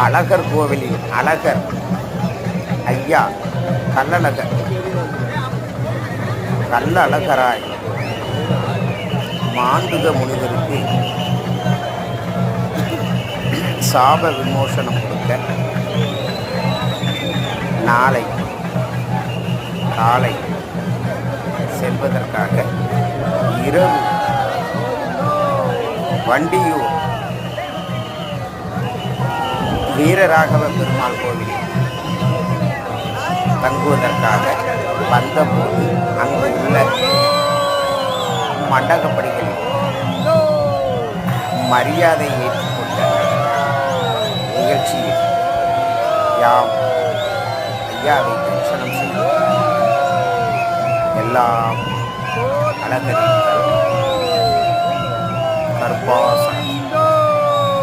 அழகர் கோவிலில் அழகர் ஐயா கல்லழகராய் மாண்டுக முனிவருக்கு சாப விமோசனம் கொடுக்க நாளை காலை செல்வதற்காக இரவு வண்டியூர் வீரராகவ பெருமாள் கோவிலில் தங்குவதற்காக வந்தபோது அங்கு உள்ள மண்டகப்படிகளில் மரியாதை ஏற்றுக்கொண்ட நிகழ்ச்சியில் யாம் ஐயாவை தரிசனம் செய்து எல்லாம் அழகரின் கருப்பாசனம்